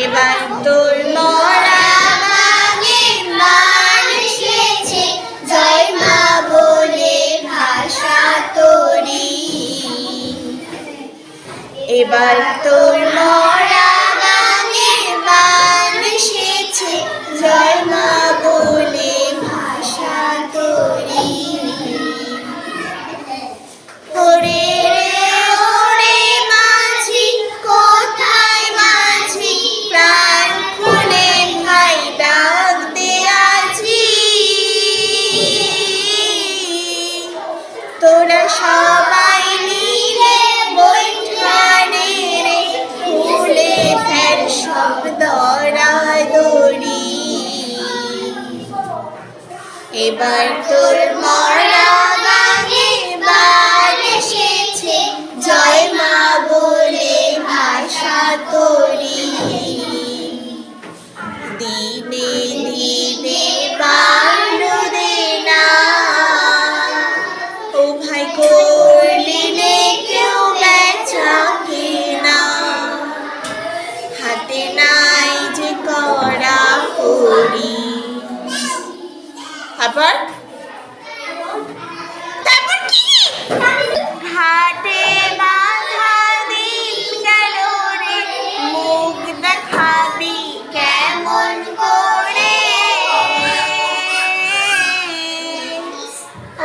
এবার তোর মরা গানে মান এসেছে, জয় মা বলে ভাষা তোরি। এবার তোর মরা গানে মান এসেছে, জয় মা বলে ভাষা তোরি। ওরে রে ওরে মাঝি, কোথায় মাঝি, প্রাণ খুলে ভাই ডাক দে আজি। তোরা সবাই মিলে বৈঠানে রে, খুলে ফেল সব দরাদরি। এবার তোর মরা গানে বার এসেছে, জয় মা বলে ভাষা তোরি। দিনে দিনে বাড়লো দেনা, ও ভাই করলি নে কেউ বেচা কেনা। হাতে নাই যে কড়া করি। তারপর কি ঘাটে বাঁধা দিন গেল রে, মুখ দেখাবি কেমন করে।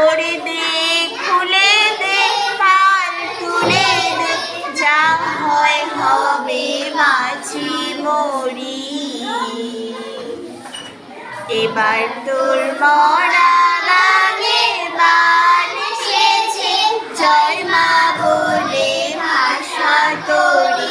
ওরে দে খুলে দে, পাল তুলে দে, যা হয় হবে মাঝি মরি। এবার তোর মরা গানে বার এসেছে, জয় মা বলে ভাষা তোরি।